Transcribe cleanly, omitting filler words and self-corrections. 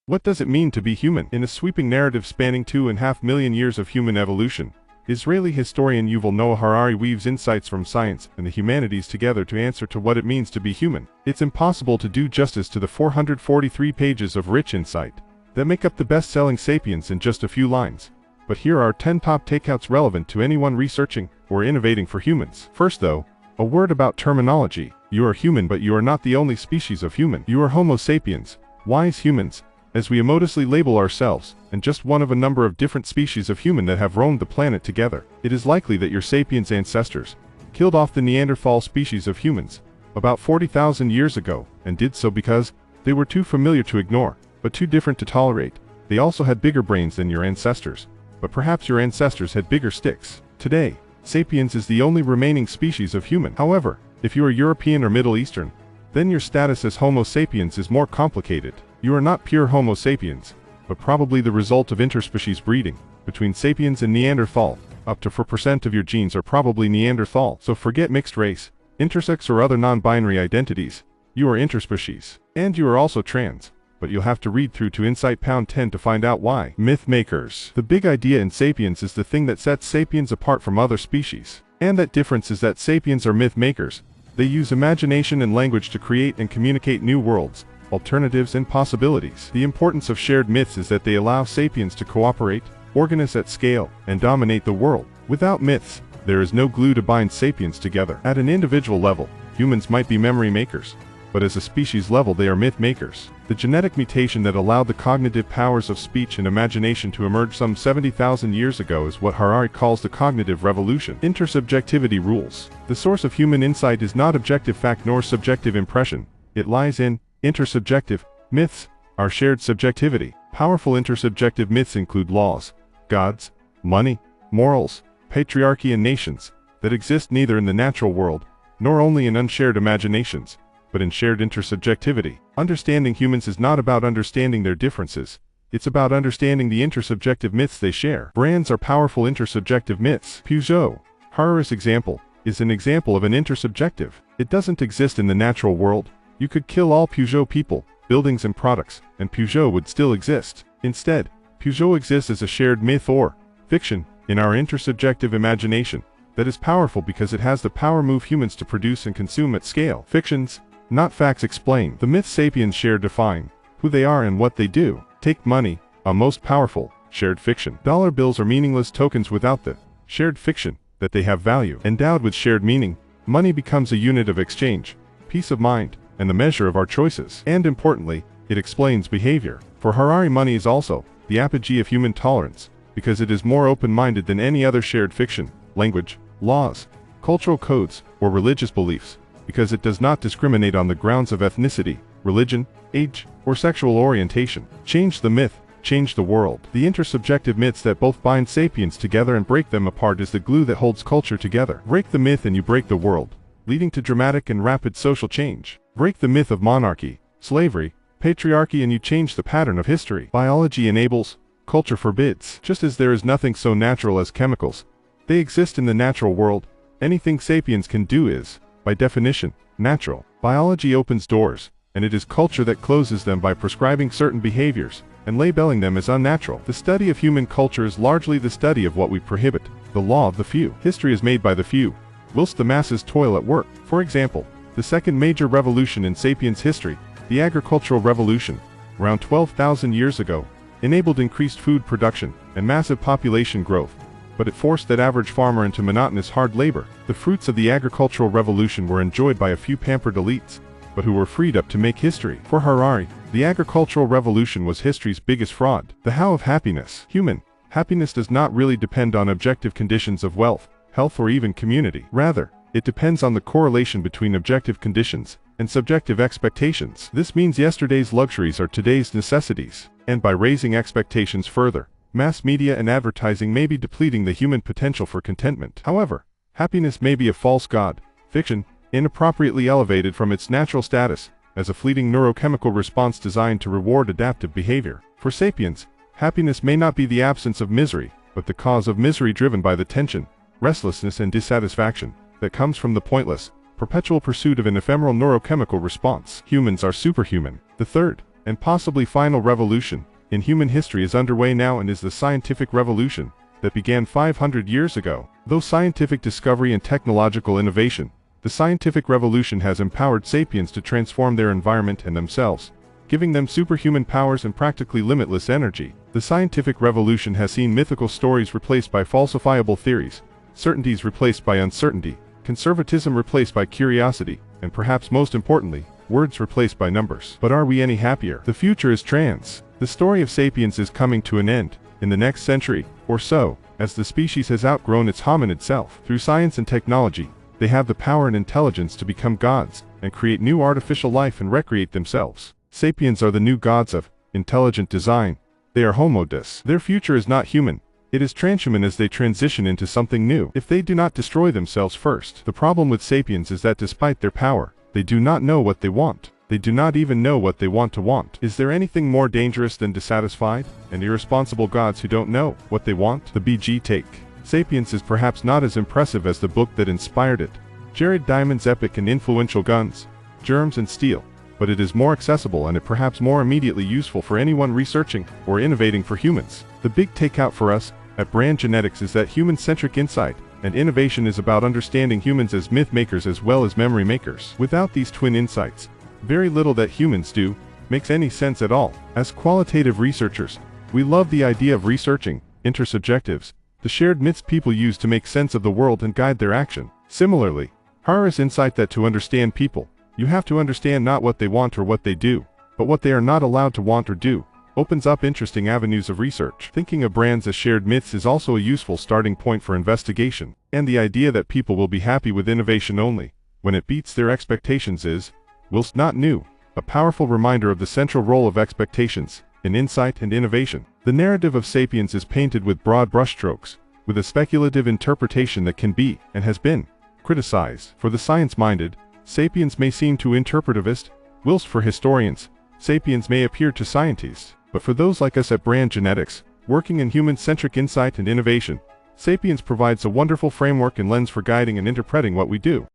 What does it mean to be human? In a sweeping narrative spanning 2.5 million years of human evolution, Israeli historian Yuval Harari weaves insights from science and the humanities together to answer to what it means to be human. It's impossible to do justice to the 443 pages of rich insight that make up the best-selling Sapiens in just a few lines. But here are 10 top takeouts relevant to anyone researching or innovating for humans. First though, a word about terminology. You are human, but you are not the only species of human. You are Homo sapiens, wise humans, as we immodestly label ourselves, and just one of a number of different species of human that have roamed the planet together. It is likely that your sapiens ancestors killed off the Neanderthal species of humans about 40,000 years ago, and did so because they were too familiar to ignore, but too different to tolerate. They also had bigger brains than your ancestors, but perhaps your ancestors had bigger sticks. Today, Sapiens is the only remaining species of human. However, if you are European or Middle Eastern, then your status as Homo sapiens is more complicated. You are not pure Homo sapiens, but probably the result of interspecies breeding between sapiens and Neanderthal. Up to 4% of your genes are probably Neanderthal, so forget mixed race, intersex or other non-binary identities. You are interspecies. And you are also trans. But you'll have to read through to Insight Pound 10 to find out why. Myth makers. The big idea in Sapiens is the thing that sets sapiens apart from other species. And that difference is that sapiens are myth makers. They use imagination and language to create and communicate new worlds, alternatives and possibilities. The importance of shared myths is that they allow sapiens to cooperate, organize at scale, and dominate the world. Without myths, there is no glue to bind sapiens together. At an individual level, humans might be memory makers, but as a species level they are myth makers. The genetic mutation that allowed the cognitive powers of speech and imagination to emerge some 70,000 years ago is what Harari calls the cognitive revolution. Intersubjectivity rules. The source of human insight is not objective fact nor subjective impression. It lies in intersubjective myths, our shared subjectivity. Powerful intersubjective myths include laws, gods, money, morals, patriarchy and nations, that exist neither in the natural world, nor only in unshared imaginations, but in shared intersubjectivity. Understanding humans is not about understanding their differences, it's about understanding the intersubjective myths they share. Brands are powerful intersubjective myths. Peugeot, Harari's example, is an example of an intersubjective. It doesn't exist in the natural world. You could kill all Peugeot people, buildings and products, and Peugeot would still exist. Instead, Peugeot exists as a shared myth or fiction in our intersubjective imagination that is powerful because it has the power move humans to produce and consume at scale. Fictions, not facts, explain. The myths sapiens share define who they are and what they do. Take money, a most powerful, shared fiction. Dollar bills are meaningless tokens without the shared fiction that they have value. Endowed with shared meaning, money becomes a unit of exchange, peace of mind, and the measure of our choices. And importantly, it explains behavior. For Harari, money is also the apogee of human tolerance, because it is more open-minded than any other shared fiction, language, laws, cultural codes, or religious beliefs, because it does not discriminate on the grounds of ethnicity, religion, age, or sexual orientation. Change the myth, change the world. The intersubjective myths that both bind sapiens together and break them apart is the glue that holds culture together. Break the myth and you break the world, leading to dramatic and rapid social change. Break the myth of monarchy, slavery, patriarchy, and you change the pattern of history. Biology enables, culture forbids. Just as there is nothing so natural as chemicals, they exist in the natural world. Anything sapiens can do is, by definition, natural. Biology opens doors, and it is culture that closes them by prescribing certain behaviors and labeling them as unnatural. The study of human culture is largely the study of what we prohibit, the law of the few. History is made by the few, whilst the masses toil at work. For example, the second major revolution in sapiens history, the agricultural revolution, around 12,000 years ago, enabled increased food production and massive population growth, but it forced that average farmer into monotonous hard labor. The fruits of the agricultural revolution were enjoyed by a few pampered elites, but who were freed up to make history. For Harari, the agricultural revolution was history's biggest fraud. The how of happiness. Human happiness does not really depend on objective conditions of wealth, health, or even community. Rather, it depends on the correlation between objective conditions and subjective expectations. This means yesterday's luxuries are today's necessities, and by raising expectations further, mass media and advertising may be depleting the human potential for contentment. However, happiness may be a false god, fiction, inappropriately elevated from its natural status as a fleeting neurochemical response designed to reward adaptive behavior. For sapiens, happiness may not be the absence of misery, but the cause of misery driven by the tension, restlessness, and dissatisfaction that comes from the pointless, perpetual pursuit of an ephemeral neurochemical response. Humans are superhuman. The third, and possibly final revolution in human history is underway now and is the scientific revolution that began 500 years ago. Though scientific discovery and technological innovation, the scientific revolution has empowered sapiens to transform their environment and themselves, giving them superhuman powers and practically limitless energy. The scientific revolution has seen mythical stories replaced by falsifiable theories, certainties replaced by uncertainty, conservatism replaced by curiosity, and perhaps most importantly, words replaced by numbers. But are we any happier? The future is trans. The story of sapiens is coming to an end in the next century or so, as the species has outgrown its hominid self. Through science and technology, they have the power and intelligence to become gods and create new artificial life and recreate themselves. Sapiens are the new gods of intelligent design. They are homo deus. Their future is not human. It is transhuman as they transition into something new, if they do not destroy themselves first. The problem with sapiens is that despite their power, they do not know what they want. They do not even know what they want to want. Is there anything more dangerous than dissatisfied and irresponsible gods who don't know what they want? The BG take. Sapiens is perhaps not as impressive as the book that inspired it, Jared Diamond's epic and influential Guns, Germs and Steel, but it is more accessible and it perhaps more immediately useful for anyone researching or innovating for humans. The big takeout for us at Brand Genetics is that human-centric insight and innovation is about understanding humans as myth makers as well as memory makers. Without these twin insights, very little that humans do makes any sense at all. As qualitative researchers, we love the idea of researching intersubjectives, the shared myths people use to make sense of the world and guide their action. Similarly, Harari's insight that to understand people, you have to understand not what they want or what they do, but what they are not allowed to want or do, opens up interesting avenues of research. Thinking of brands as shared myths is also a useful starting point for investigation, and the idea that people will be happy with innovation only when it beats their expectations is, whilst not new, a powerful reminder of the central role of expectations in insight and innovation. The narrative of Sapiens is painted with broad brushstrokes, with a speculative interpretation that can be, and has been, criticized. For the science-minded, Sapiens may seem too interpretivist, whilst for historians, Sapiens may appear too scientist. But for those like us at Brand Genetics, working in human-centric insight and innovation, Sapiens provides a wonderful framework and lens for guiding and interpreting what we do.